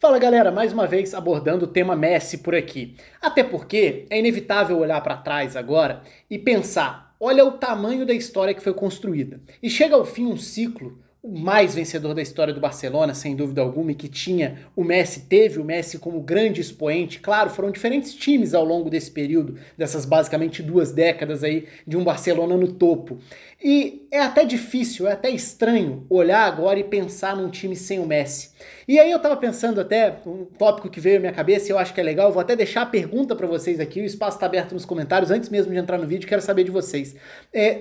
Fala galera, mais uma vez abordando o tema Messi por aqui. Até porque é inevitável olhar para trás agora e pensar, olha o tamanho da história que foi construída. E chega ao fim um ciclo, o mais vencedor da história do Barcelona, sem dúvida alguma, e que tinha o Messi, teve o Messi como grande expoente. Claro, foram diferentes times ao longo desse período, dessas basicamente 2 décadas aí de um Barcelona no topo. E é até difícil, é até estranho olhar agora e pensar num time sem o Messi. E aí eu tava pensando até, um tópico que veio à minha cabeça e eu acho que é legal, eu vou até deixar a pergunta pra vocês aqui, o espaço tá aberto nos comentários, antes mesmo de entrar no vídeo, quero saber de vocês.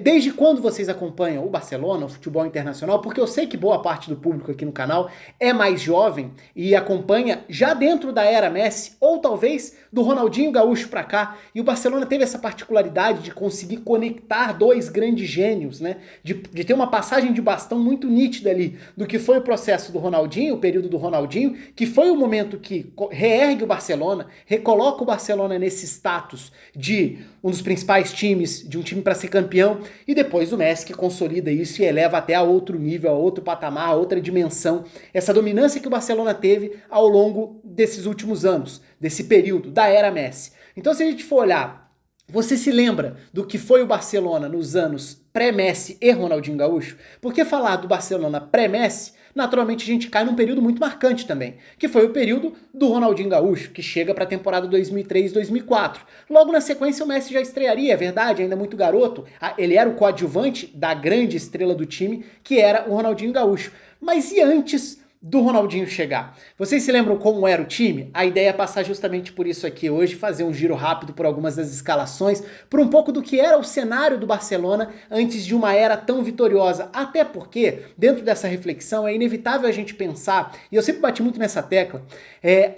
Desde quando vocês acompanham o Barcelona, o futebol internacional? Porque eu sei que boa parte do público aqui no canal é mais jovem e acompanha já dentro da era Messi, ou talvez do Ronaldinho Gaúcho pra cá, e o Barcelona teve essa particularidade de conseguir conectar dois grandes gênios, né? De ter uma passagem de bastão muito nítida ali do que foi o processo do Ronaldinho, o período do Ronaldinho, que foi o momento que reergue o Barcelona, recoloca o Barcelona nesse status de um dos principais times, de um time para ser campeão, e depois o Messi que consolida isso e eleva até a outro nível, a outro patamar, a outra dimensão, essa dominância que o Barcelona teve ao longo desses últimos anos, desse período, da era Messi. Então se a gente for olhar, você se lembra do que foi o Barcelona nos anos pré-Messi e Ronaldinho Gaúcho? Porque falar do Barcelona pré-Messi, naturalmente a gente cai num período muito marcante também, que foi o período do Ronaldinho Gaúcho, que chega para a temporada 2003-2004. Logo na sequência o Messi já estrearia, é verdade, ainda muito garoto, ele era o coadjuvante da grande estrela do time, que era o Ronaldinho Gaúcho. Mas e antes do Ronaldinho chegar? Vocês se lembram como era o time? A ideia é passar justamente por isso aqui hoje, fazer um giro rápido por algumas das escalações, por um pouco do que era o cenário do Barcelona antes de uma era tão vitoriosa. Até porque, dentro dessa reflexão, é inevitável a gente pensar, e eu sempre bati muito nessa tecla,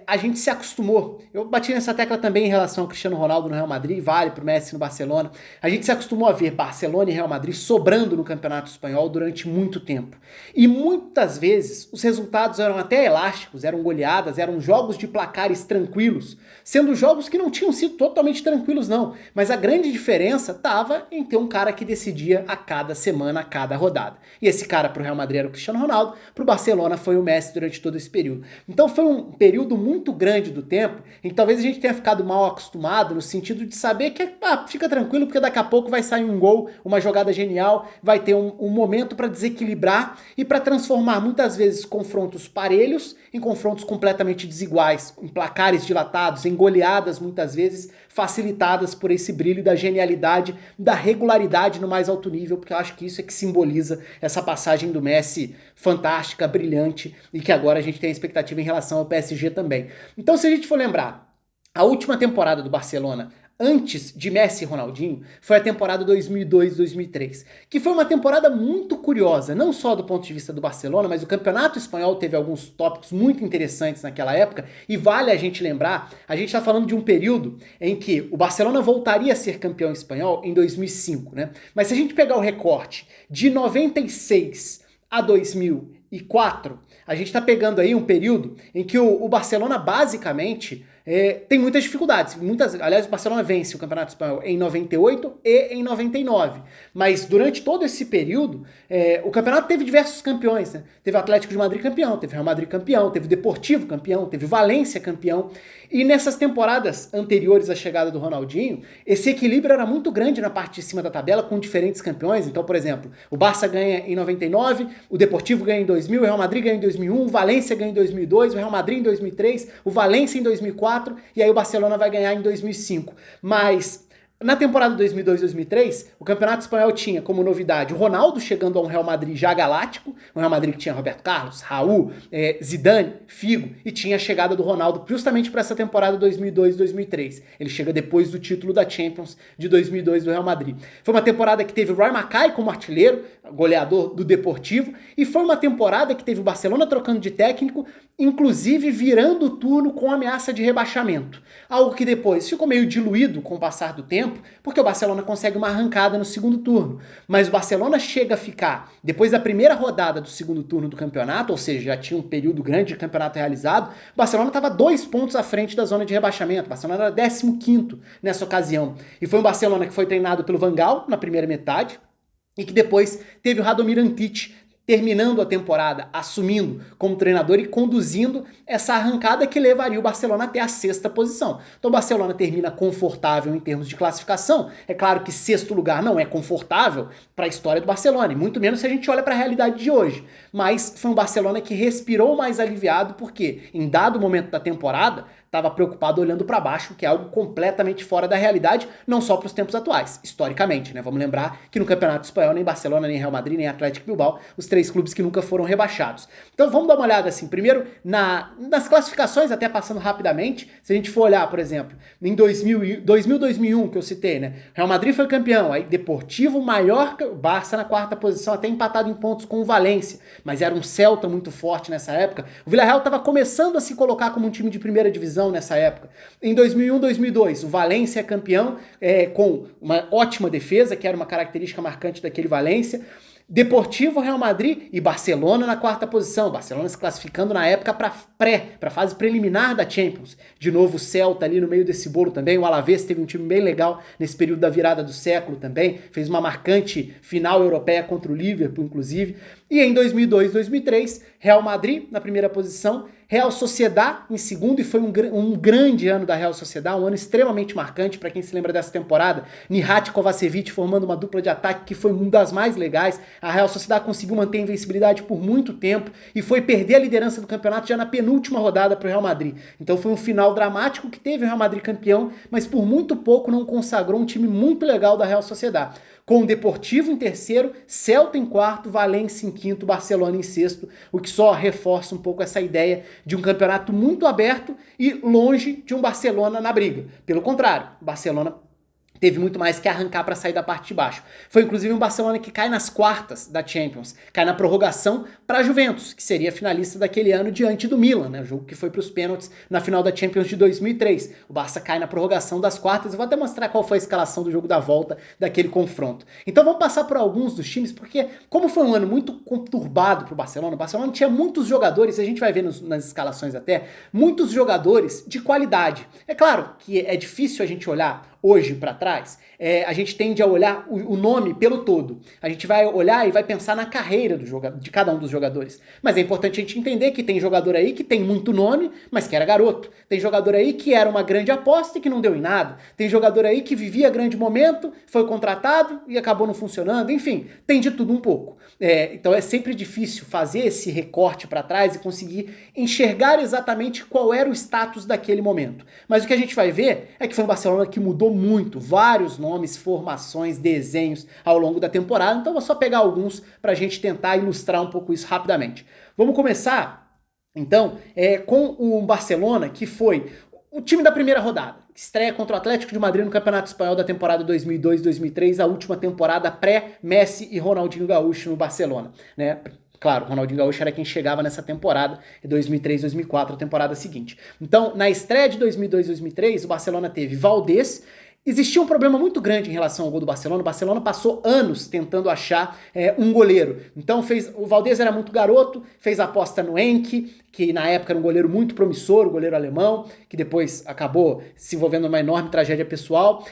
a gente se acostumou. Eu bati nessa tecla também em relação ao Cristiano Ronaldo no Real Madrid, vale pro Messi no Barcelona. A gente se acostumou a ver Barcelona e Real Madrid sobrando no Campeonato Espanhol durante muito tempo. E muitas vezes os resultados eram até elásticos, eram goleadas, eram jogos de placares tranquilos, sendo jogos que não tinham sido totalmente tranquilos não, mas a grande diferença estava em ter um cara que decidia a cada semana, a cada rodada. E esse cara pro Real Madrid era o Cristiano Ronaldo, pro Barcelona foi o Messi durante todo esse período. Então foi um período muito grande do tempo em que talvez a gente tenha ficado mal acostumado no sentido de saber que fica tranquilo porque daqui a pouco vai sair um gol, uma jogada genial, vai ter um momento para desequilibrar e para transformar muitas vezes confrontos parelhos em confrontos completamente desiguais, em placares dilatados, em goleadas muitas vezes facilitadas por esse brilho da genialidade, da regularidade no mais alto nível, porque eu acho que isso é que simboliza essa passagem do Messi fantástica, brilhante, e que agora a gente tem a expectativa em relação ao PSG também. Então se a gente for lembrar, a última temporada do Barcelona antes de Messi e Ronaldinho, foi a temporada 2002-2003, que foi uma temporada muito curiosa, não só do ponto de vista do Barcelona, mas o Campeonato Espanhol teve alguns tópicos muito interessantes naquela época, e vale a gente lembrar, a gente está falando de um período em que o Barcelona voltaria a ser campeão espanhol em 2005, né? Mas se a gente pegar o recorte de 96 a 2004, a gente está pegando aí um período em que o Barcelona basicamente tem muitas dificuldades. Aliás, o Barcelona vence o Campeonato Espanhol em 98 e em 99. Mas durante todo esse período, o campeonato teve diversos campeões. Né? Teve o Atlético de Madrid campeão, teve o Real Madrid campeão, teve o Deportivo campeão, teve o Valência campeão. E nessas temporadas anteriores à chegada do Ronaldinho, esse equilíbrio era muito grande na parte de cima da tabela com diferentes campeões. Então, por exemplo, o Barça ganha em 99, o Deportivo ganha em 2000, o Real Madrid ganha em 2001, o Valência ganha em 2002, o Real Madrid em 2003, o Valência em 2004, e aí o Barcelona vai ganhar em 2005. Mas na temporada 2002-2003, o Campeonato Espanhol tinha como novidade o Ronaldo chegando a um Real Madrid já galáctico, um Real Madrid que tinha Roberto Carlos, Raul, Zidane, Figo, e tinha a chegada do Ronaldo justamente para essa temporada 2002-2003. Ele chega depois do título da Champions de 2002 do Real Madrid. Foi uma temporada que teve o Roy Mackay como artilheiro, goleador do Deportivo, e foi uma temporada que teve o Barcelona trocando de técnico, inclusive virando o turno com ameaça de rebaixamento. Algo que depois ficou meio diluído com o passar do tempo, porque o Barcelona consegue uma arrancada no segundo turno. Mas o Barcelona chega a ficar, depois da primeira rodada do segundo turno do campeonato, ou seja, já tinha um período grande de campeonato realizado, o Barcelona estava 2 pontos à frente da zona de rebaixamento. O Barcelona era 15º nessa ocasião. E foi um Barcelona que foi treinado pelo Van Gaal na primeira metade, e que depois teve o Radomir Antic terminando a temporada, assumindo como treinador e conduzindo essa arrancada que levaria o Barcelona até a sexta posição. Então o Barcelona termina confortável em termos de classificação. É claro que sexto lugar não é confortável para a história do Barcelona, e muito menos se a gente olha para a realidade de hoje. Mas foi um Barcelona que respirou mais aliviado porque, em dado momento da temporada, estava preocupado olhando para baixo, que é algo completamente fora da realidade, não só para os tempos atuais, historicamente, né? Vamos lembrar que no Campeonato Espanhol nem Barcelona, nem Real Madrid, nem Atlético Bilbao, os três clubes que nunca foram rebaixados. Então vamos dar uma olhada assim, primeiro nas classificações, até passando rapidamente, se a gente for olhar, por exemplo, em 2001, que eu citei, né? Real Madrid foi campeão, aí Deportivo, Mallorca, Barça na quarta posição, até empatado em pontos com o Valência, mas era um Celta muito forte nessa época. O Villarreal estava começando a se colocar como um time de primeira divisão nessa época. Em 2001, 2002, o Valência é campeão com uma ótima defesa, que era uma característica marcante daquele Valência. Deportivo, Real Madrid e Barcelona na quarta posição. Barcelona se classificando na época para a fase preliminar da Champions. De novo o Celta ali no meio desse bolo também. O Alavés teve um time bem legal nesse período da virada do século também. Fez uma marcante final europeia contra o Liverpool, inclusive. E em 2002, 2003, Real Madrid na primeira posição, Real Sociedad em segundo, e foi um grande ano da Real Sociedad, um ano extremamente marcante para quem se lembra dessa temporada. Nihat Kovacevic formando uma dupla de ataque que foi uma das mais legais. A Real Sociedad conseguiu manter a invencibilidade por muito tempo e foi perder a liderança do campeonato já na penúltima rodada para o Real Madrid. Então foi um final dramático que teve o Real Madrid campeão, mas por muito pouco não consagrou um time muito legal da Real Sociedad. Com o Deportivo em terceiro, Celta em quarto, Valência em quinto, Barcelona em sexto, o que só reforça um pouco essa ideia de um campeonato muito aberto e longe de um Barcelona na briga. Pelo contrário, o Barcelona teve muito mais que arrancar para sair da parte de baixo. Foi inclusive um Barcelona que cai nas quartas da Champions, cai na prorrogação para a Juventus, que seria finalista daquele ano diante do Milan, né? O jogo que foi para os pênaltis na final da Champions de 2003. O Barça cai na prorrogação das quartas. Eu vou até mostrar qual foi a escalação do jogo da volta daquele confronto. Então vamos passar por alguns dos times, porque como foi um ano muito conturbado para o Barcelona tinha muitos jogadores, a gente vai ver nas escalações até, muitos jogadores de qualidade. É claro que é difícil a gente olhar hoje para trás, a gente tende a olhar o nome pelo todo. A gente vai olhar e vai pensar na carreira de cada um dos jogadores. Mas é importante a gente entender que tem jogador aí que tem muito nome, mas que era garoto. Tem jogador aí que era uma grande aposta e que não deu em nada. Tem jogador aí que vivia grande momento, foi contratado e acabou não funcionando. Enfim, tem de tudo um pouco. Então é sempre difícil fazer esse recorte para trás e conseguir enxergar exatamente qual era o status daquele momento. Mas o que a gente vai ver é que foi um Barcelona que mudou muito, vários nomes, formações, desenhos ao longo da temporada, então vou só pegar alguns para a gente tentar ilustrar um pouco isso rapidamente. Vamos começar, então, com o Barcelona, que foi o time da primeira rodada, estreia contra o Atlético de Madrid no Campeonato Espanhol da temporada 2002-2003, a última temporada pré-Messi e Ronaldinho Gaúcho no Barcelona, né? Claro, o Ronaldinho Gaúcho era quem chegava nessa temporada, em 2003, 2004, a temporada seguinte. Então, na estreia de 2002, 2003, o Barcelona teve Valdés. Existia um problema muito grande em relação ao gol do Barcelona. O Barcelona passou anos tentando achar um goleiro. Então o Valdés era muito garoto, fez a aposta no Enki, que na época era um goleiro muito promissor, o goleiro alemão, que depois acabou se envolvendo numa enorme tragédia pessoal.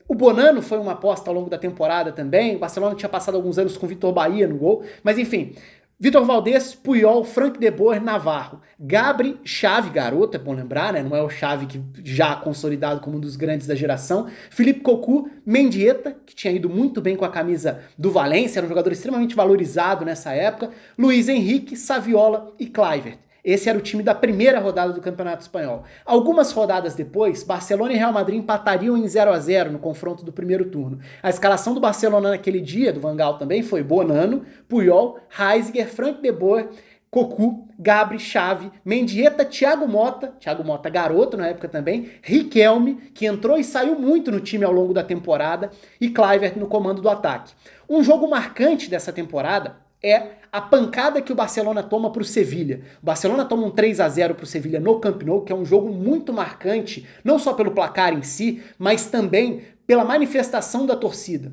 O Bonano foi uma aposta ao longo da temporada também. O Barcelona tinha passado alguns anos com o Vitor Bahia no gol. Mas enfim, Vitor Valdés, Puyol, Frank de Boer, Navarro, Gabri, Xavi, garoto, é bom lembrar, né? Não é o Xavi que já consolidado como um dos grandes da geração. Filipe Cocu, Mendieta, que tinha ido muito bem com a camisa do Valência, era um jogador extremamente valorizado nessa época. Luiz Henrique, Saviola e Kluivert. Esse era o time da primeira rodada do Campeonato Espanhol. Algumas rodadas depois, Barcelona e Real Madrid empatariam em 0-0 no confronto do primeiro turno. A escalação do Barcelona naquele dia, do Van Gaal também, foi Bonano, Puyol, Heisiger, Frank de Boer, Cocu, Gabri, Xavi, Mendieta, Thiago Motta garoto na época também, Riquelme, que entrou e saiu muito no time ao longo da temporada, e Kluivert no comando do ataque. Um jogo marcante dessa temporada é a pancada que o Barcelona toma para o Sevilla. O Barcelona toma um 3-0 para o Sevilla no Camp Nou, que é um jogo muito marcante, não só pelo placar em si, mas também pela manifestação da torcida.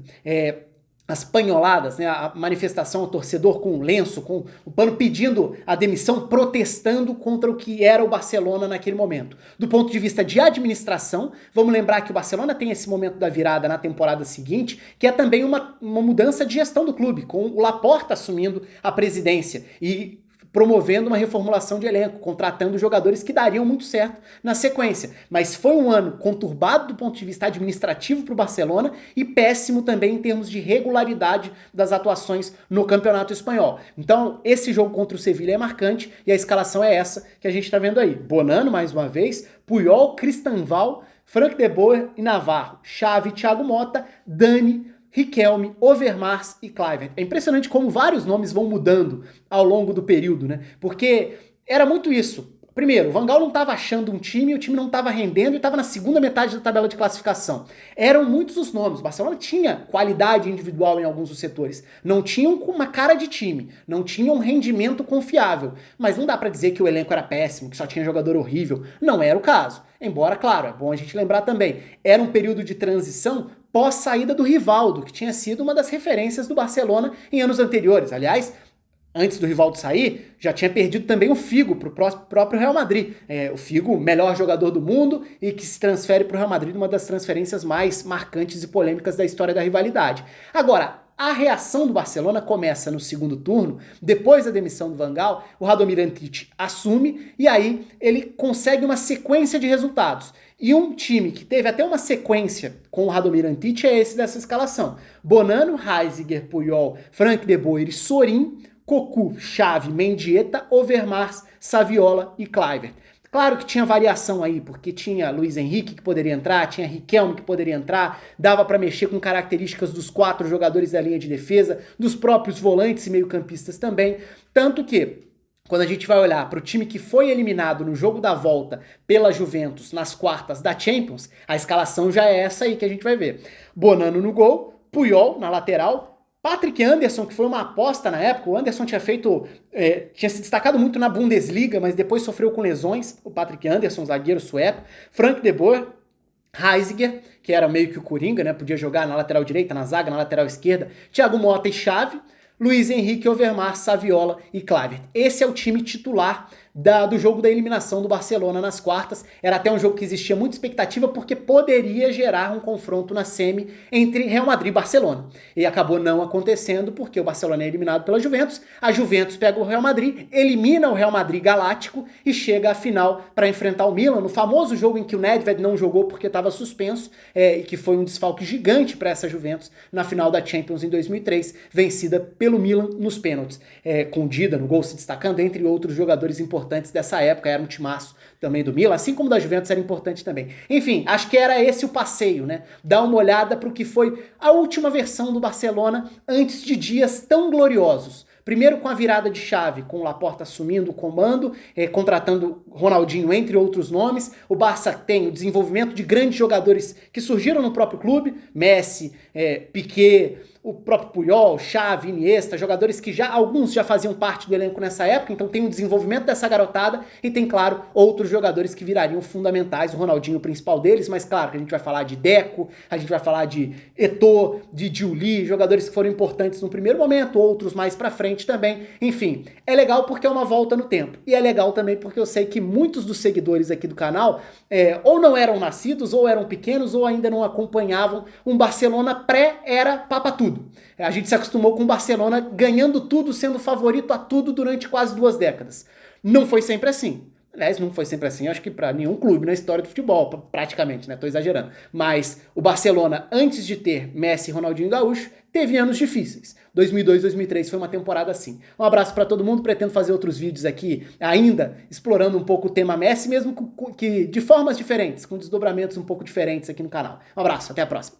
as panholadas, né, a manifestação ao torcedor com o lenço, com o pano pedindo a demissão, protestando contra o que era o Barcelona naquele momento. Do ponto de vista de administração, vamos lembrar que o Barcelona tem esse momento da virada na temporada seguinte, que é também uma mudança de gestão do clube, com o Laporta assumindo a presidência e promovendo uma reformulação de elenco, contratando jogadores que dariam muito certo na sequência. Mas foi um ano conturbado do ponto de vista administrativo para o Barcelona e péssimo também em termos de regularidade das atuações no Campeonato Espanhol. Então, esse jogo contra o Sevilla é marcante e a escalação é essa que a gente está vendo aí. Bonano, mais uma vez, Puyol, Cristanval, Frank de Boer e Navarro, Xavi, Thiago Motta, Dani, Riquelme, Overmars e Kluivert. É impressionante como vários nomes vão mudando ao longo do período, né? Porque era muito isso. Primeiro, o Van Gaal não estava achando um time, o time não estava rendendo e estava na segunda metade da tabela de classificação. Eram muitos os nomes. O Barcelona tinha qualidade individual em alguns dos setores. Não tinham uma cara de time, não tinham um rendimento confiável. Mas não dá para dizer que o elenco era péssimo, que só tinha jogador horrível. Não era o caso. Embora, claro, é bom a gente lembrar também, era um período de transição pós-saída do Rivaldo, que tinha sido uma das referências do Barcelona em anos anteriores. Aliás, antes do Rivaldo sair, já tinha perdido também o Figo para o próprio Real Madrid. O Figo, melhor jogador do mundo e que se transfere para o Real Madrid, uma das transferências mais marcantes e polêmicas da história da rivalidade. Agora, a reação do Barcelona começa no segundo turno, depois da demissão do Van Gaal, o Radomir Antić assume e aí ele consegue uma sequência de resultados. E um time que teve até uma sequência com o Radomir Antić é esse dessa escalação. Bonano, Heisiger, Puyol, Frank de Boer e Sorin, Cocu, Xavi, Mendieta, Overmars, Saviola e Kluivert. Claro que tinha variação aí, porque tinha Luiz Henrique que poderia entrar, tinha Riquelme que poderia entrar, dava para mexer com características dos 4 jogadores da linha de defesa, dos próprios volantes e meio-campistas também, tanto que quando a gente vai olhar para o time que foi eliminado no jogo da volta pela Juventus nas quartas da Champions, a escalação já é essa aí que a gente vai ver. Bonano no gol, Puyol na lateral, Patrick Anderson, que foi uma aposta na época, o Anderson tinha tinha se destacado muito na Bundesliga, mas depois sofreu com lesões, o Patrick Anderson, zagueiro sueco, Frank de Boer, Heisiger, que era meio que o Coringa, né, podia jogar na lateral direita, na zaga, na lateral esquerda, Thiago Motta e Xavi, Luiz Henrique, Overmars, Saviola e Kluivert. Esse é o time titular do jogo da eliminação do Barcelona nas quartas. Era até um jogo que existia muita expectativa porque poderia gerar um confronto na semi entre Real Madrid e Barcelona. E acabou não acontecendo porque o Barcelona é eliminado pela Juventus, a Juventus pega o Real Madrid, elimina o Real Madrid galáctico e chega à final para enfrentar o Milan, no famoso jogo em que o Nedved não jogou porque estava suspenso, e que foi um desfalque gigante para essa Juventus na final da Champions em 2003, vencida pelo Milan nos pênaltis, com o Dida no gol se destacando, entre outros jogadores importantes dessa época. Era um timaço também do Milan, assim como da Juventus era importante também. Enfim, acho que era esse o passeio, né? Dar uma olhada para o que foi a última versão do Barcelona antes de dias tão gloriosos. Primeiro com a virada de chave, com o Laporta assumindo o comando, contratando Ronaldinho, entre outros nomes. O Barça tem o desenvolvimento de grandes jogadores que surgiram no próprio clube, Messi, Piqué, o próprio Puyol, Xavi, Iniesta, jogadores que alguns já faziam parte do elenco nessa época, então tem o desenvolvimento dessa garotada e tem, claro, outros jogadores que virariam fundamentais, o Ronaldinho o principal deles, mas claro que a gente vai falar de Deco, a gente vai falar de Eto'o, de Juli, jogadores que foram importantes no primeiro momento, outros mais pra frente também. Enfim, é legal porque é uma volta no tempo, e é legal também porque eu sei que muitos dos seguidores aqui do canal ou não eram nascidos, ou eram pequenos, ou ainda não acompanhavam um Barcelona pré-era Papa Tudo. A gente se acostumou com o Barcelona ganhando tudo, sendo favorito a tudo durante quase 2 décadas. Não foi sempre assim. Aliás, não foi sempre assim, acho que para nenhum clube na história do futebol, praticamente, né? Tô exagerando. Mas o Barcelona, antes de ter Messi e Ronaldinho Gaúcho, teve anos difíceis. 2002, 2003 foi uma temporada assim. Um abraço para todo mundo, pretendo fazer outros vídeos aqui, ainda explorando um pouco o tema Messi, mesmo que de formas diferentes, com desdobramentos um pouco diferentes aqui no canal. Um abraço, até a próxima.